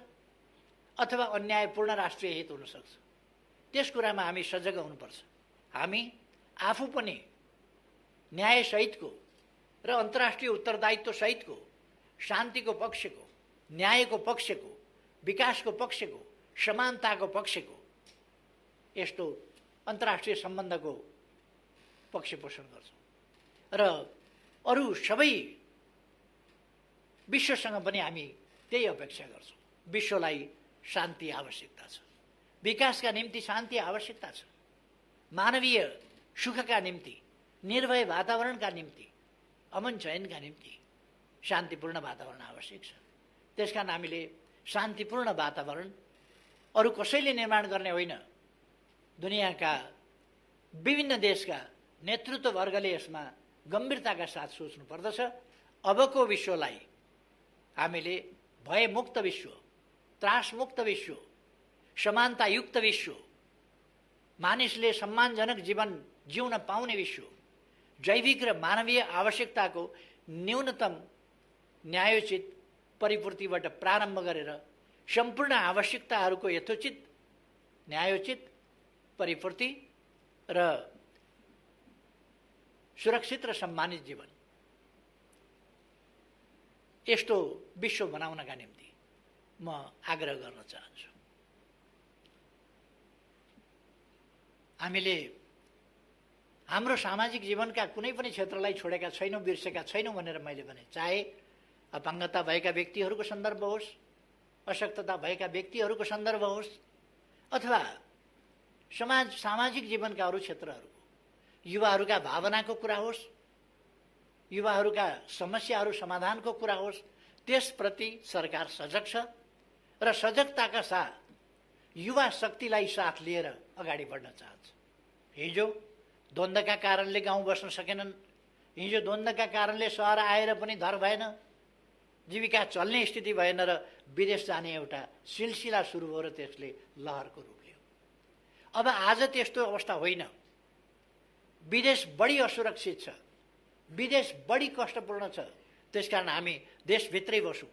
अथवा अन्यायपूर्ण राष्ट्रिय हित हुन सक्छ। त्यस कुरामा हामी सजग हुनुपर्छ। हामी आफू पनि न्यायसहितको र अन्तर्राष्ट्रिय उत्तरदायित्व सहितको, शान्तिको पक्षको, न्यायको पक्षको, विकासको पक्षको, समानताको पक्षको यस्तो अन्तर्राष्ट्रिय सम्बन्धको पक्ष पोषण गर्छौँ र अरू सबै विश्वसँग पनि हामी त्यही अपेक्षा गर्छौँ। विश्वलाई शान्ति आवश्यकता छ, विकासका निम्ति शान्ति आवश्यकता छ, मानवीय सुखका निम्ति, निर्भय वातावरणका निम्ति, अमन चयनका निम्ति शान्तिपूर्ण वातावरण आवश्यक छ। त्यसकारण हामीले शान्तिपूर्ण वातावरण अरू कसैले निर्माण गर्ने होइन, दुनियाँका विभिन्न देशका नेतृत्ववर्गले यसमा गम्भीरताका साथ सोच्नु पर्दछ। अबको विश्वलाई हामीले भयमुक्त विश्व, त्रासमुक्त विश्व, समानतायुक्त विश्व, मानिसले सम्मानजनक जीवन जिउन पाउने विश्व, जैविक र मानवीय आवश्यकताको न्यूनतम न्यायोचित परिपूर्तिबाट प्रारम्भ गरेर सम्पूर्ण आवश्यकताहरूको यथोचित न्यायोचित परिपूर्ति र सुरक्षित र सम्मानित जीवन, यस्तो विश्व बनाउनका निम्ति म आग्रह गर्न चाहन्छु। हामीले हाम्रो सामाजिक जीवनका कुनै पनि क्षेत्रलाई छोडेका छैनौँ, बिर्सेका छैनौँ भनेर मैले भने। चाहे अपाङ्गता भएका व्यक्तिहरूको सन्दर्भ होस्, अशक्तता भएका व्यक्तिहरूको सन्दर्भ होस्, अथवा सामाजिक जीवनका अरू क्षेत्रहरूको, युवाहरूका भावनाको कुरा होस्, युवाहरूका समस्याहरू समाधानको कुरा होस्, त्यसप्रति सरकार सजग छ र सजगताका साथ युवा शक्तिलाई साथ लिएर अगाडि बढ्न चाहन्छ। हिजो द्वन्द्वका कारणले गाउँ बस्न सकेनन्, हिजो द्वन्द्वका कारणले सहर आएर पनि धर भएन, जीविका चल्ने स्थिति भएन र विदेश जाने एउटा सिलसिला सुरु भयो र त्यसले लहरको रूप लियो। अब आज त्यस्तो अवस्था होइन। विदेश बढी असुरक्षित छ, विदेश बढी कष्टपूर्ण छ। त्यसकारण हामी देशभित्रै बसौँ,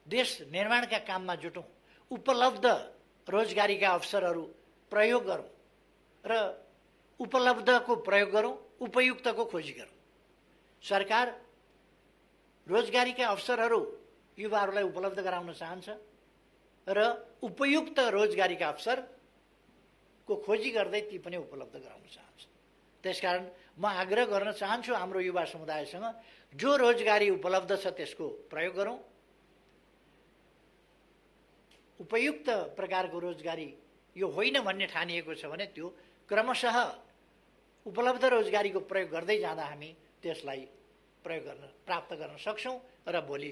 देश निर्माणका काममा जुटौँ, उपलब्ध रोजगारीका अवसरहरू प्रयोग गरौँ र उपलब्धको प्रयोग गरौँ, उपयुक्तको खोजी गरौँ। सरकार रोजगारीका अवसरहरू युवाहरूलाई उपलब्ध गराउन चाहन्छ र उपयुक्त रोजगारीका अवसरको खोजी गर्दै ती पनि उपलब्ध गराउन चाहन्छ। त्यसकारण म आग्रह गर्न चाहन्छु हाम्रो युवा समुदायसँग, जो रोजगारी उपलब्ध छ त्यसको प्रयोग गरौँ। उपयुक्त प्रकारको रोजगारी यो होइन भन्ने ठानिएको छ भने त्यो क्रमशः उपलब्ध रोजगारीको प्रयोग गर्दै जाँदा हामी त्यसलाई प्रयोग गर्न प्राप्त गर्न सक्छौँ र भोलि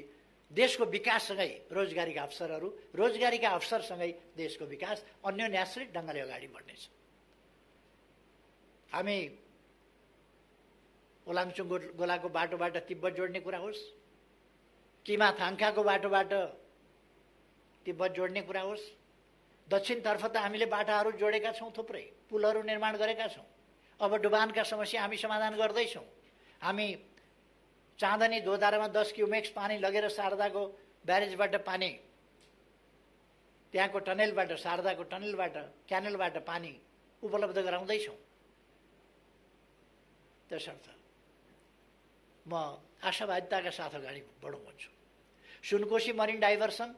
देशको विकाससँगै रोजगारीका अवसरहरू, रोजगारीका अवसरसँगै देशको विकास अन्योन्याश्रित ढङ्गले अगाडि बढ्नेछ। हामी ओलाङचुङ गोलाको बाटोबाट तिब्बत जोड्ने कुरा होस्, किमा थाङ्खाको बाटोबाट तिब्बत जोड्ने कुरा होस्, दक्षिणतर्फ त हामीले बाटाहरू जोडेका छौँ, थुप्रै पुलहरू निर्माण गरेका छौँ। अब डुबानका समस्या हामी समाधान गर्दैछौँ। हामी चाँदनी दोधारामा 10 क्युमेक्स पानी लगेर शारदाको ब्यारेजबाट पानी, त्यहाँको टनेलबाट, शारदाको टनेलबाट, क्यानलबाट पानी उपलब्ध गराउँदैछौँ। त्यसर्थ म आशावादिताका साथ अगाडि बढौँ भन्छु। सुनकोशी मरिन डाइभर्सन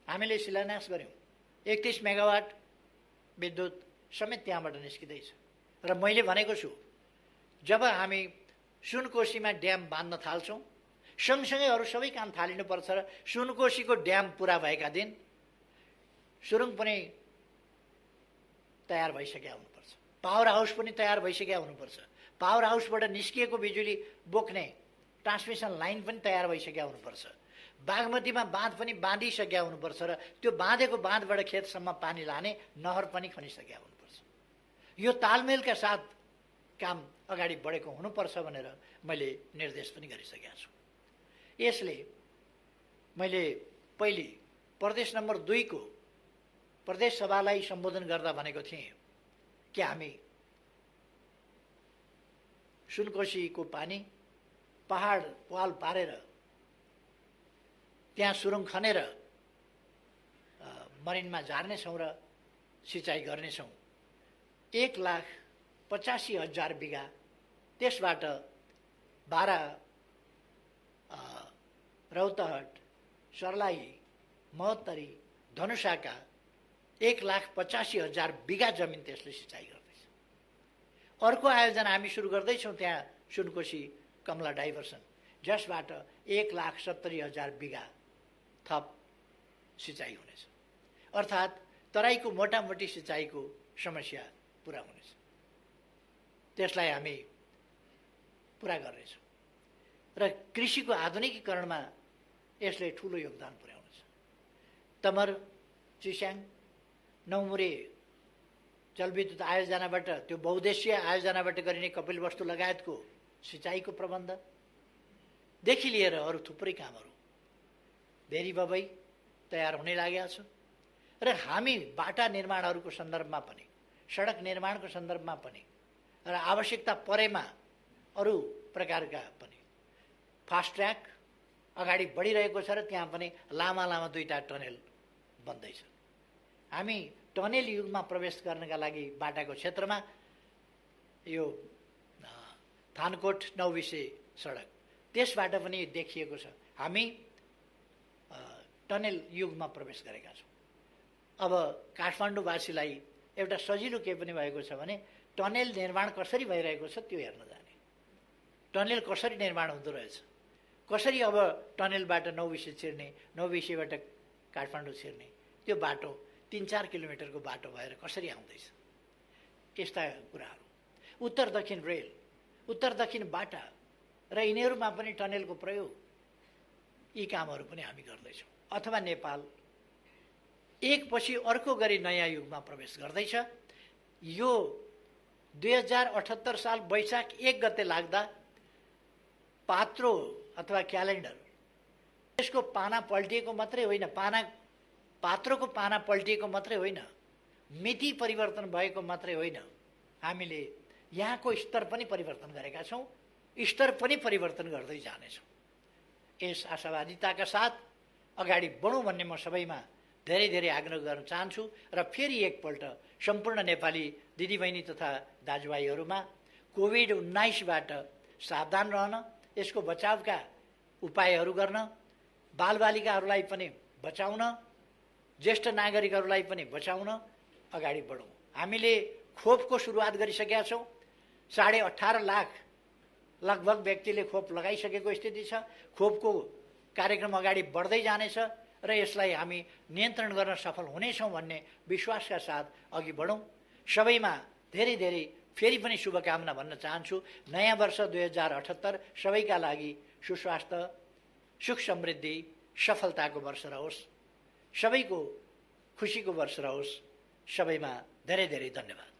हामीले शिलान्यास गऱ्यौँ, 31 मेगावाट विद्युत समेत त्यहाँबाट निस्किँदैछ र मैले भनेको छु जब हामी सुनकोशीमा ड्याम बाँध्न थाल्छौँ सँगसँगै अरू सबै काम थालिनुपर्छ र सुनकोशीको ड्याम पुरा भएका दिन सुरुङ पनि तयार भइसकेका हुनुपर्छ, पावर हाउस पनि तयार भइसकेका हुनुपर्छ, पावर हाउसबाट निस्किएको बिजुली बोक्ने ट्रान्समिसन लाइन पनि तयार भइसकेका हुनुपर्छ, बागमतीमा बाँध पनि बाँधिसकेका हुनुपर्छ र त्यो बाँधेको बाँधबाट खेतसम्म पानी लाने नहर पनि खनिसकेका हुनुपर्छ। यो तालमेलका साथ काम अगाडि बढेको हुनुपर्छ भनेर मैले निर्देश पनि गरिसकेका छु। यसले मैले पहिले प्रदेश नम्बर 2 को प्रदेश सभालाई सम्बोधन गर्दा भनेको थिएँ कि हामी सुनकोशीको पानी पहाड पाल पारेर त्यहाँ सुरुङ खनेर मरिनमा झार्नेछौँ र सिँचाइ गर्नेछौँ। 1,85,000 बिघा, त्यसबाट बारा, रौतहट, सर्लाही, महोत्तरी, धनुषाका 1,85,000 बिघा जमिन त्यसले सिँचाइ गर्दैछ। अर्को आयोजना हामी सुरु गर्दैछौँ त्यहाँ सुनकोशी कमला डाइभर्सन, जसबाट 1,70,000 बिघा थप सिँचाइ हुनेछ। अर्थात् तराईको मोटामोटी सिँचाइको समस्या पुरा हुनेछ, त्यसलाई हामी पुरा गर्नेछौँ र कृषिको आधुनिकीकरणमा यसले ठुलो योगदान पुर्याउनेछ। तमर, चिस्याङ, नौमुरे जलविद्युत आयोजनाबाट, त्यो बहुद्देश्यीय आयोजनाबाट गरिने कपिलवस्तु लगायतको सिँचाइको प्रबन्धदेखि लिएर अरू थुप्रै कामहरू भेरी बबई तयार हुने लागेका छ र हामी बाटा निर्माणहरूको सन्दर्भमा पनि, सडक निर्माणको सन्दर्भमा पनि र आवश्यकता परेमा अरू प्रकारका पनि फास्ट ट्र्याक अगाडि बढिरहेको छ र त्यहाँ पनि लामा लामा 2टा टनेल बन्दैछ। हामी टनेल युगमा प्रवेश गर्नका लागि बाटाको क्षेत्रमा यो थानकोट नौबिसे सडक, त्यसबाट पनि देखिएको छ हामी टनेल युगमा प्रवेश गरेका छौँ। अब काठमाडौँवासीलाई एउटा सजिलो के पनि भएको छ भने टनेल निर्माण कसरी भइरहेको छ त्यो हेर्न जाने, टनेल कसरी निर्माण हुँदो रहेछ, कसरी अब टनेलबाट नौबिसे छिर्ने, नौबिसेबाट काठमाडौँ छिर्ने, त्यो बाटो 3-4 किलोमिटरको बाटो भएर कसरी आउँदैछ, यस्ता कुराहरू। उत्तर दक्षिण रेल, उत्तर दक्षिण बाटा र यिनीहरूमा पनि टनेलको प्रयोग, यी कामहरू पनि हामी गर्दैछौँ। अथवा नेपाल एकपछि अर्को गरी नयाँ युगमा प्रवेश गर्दैछ। यो 2078 साल वैशाख 1 गते लाग्दा पात्रो अथवा क्यालेन्डर यसको पाना पल्टिएको मात्रै होइन, पात्रोको पाना पल्टिएको मात्रै होइन, मिति परिवर्तन भएको मात्रै होइन, हामीले यहाँको स्तर पनि परिवर्तन गरेका छौँ, स्तर पनि परिवर्तन गर्दै जानेछौँ। यस आशावादिताका साथ अगाडि बढौँ भन्ने म सबैमा धेरै धेरै आग्रह गर्न चाहन्छु र फेरि एकपल्ट सम्पूर्ण नेपाली दिदीबहिनी तथा दाजुभाइहरूमा कोभिड-19बाट सावधान रहन, यसको बचावका उपायहरू गर्न, बालबालिकाहरूलाई पनि बचाउन, ज्येष्ठ नागरिकहरूलाई पनि बचाउन अगाडि बढौँ। हामीले खोपको सुरुवात गरिसकेका छौँ। 18.5 लाख लगभग व्यक्तिले खोप लगाइसकेको स्थिति छ। खोपको कार्यक्रम अगाडि बढ्दै जानेछ र यसलाई हामी नियन्त्रण गर्न सफल हुनेछौँ भन्ने विश्वासका साथ अघि बढौँ। सबैमा धेरै धेरै फेरि पनि शुभकामना भन्न चाहन्छु। नयाँ वर्ष 2078 सबैका लागि सुस्वास्थ्य, सुख समृद्धि, सफलताको वर्ष रहोस्, सबैको खुसीको वर्ष रहोस्। सबैमा धेरै धेरै धन्यवाद।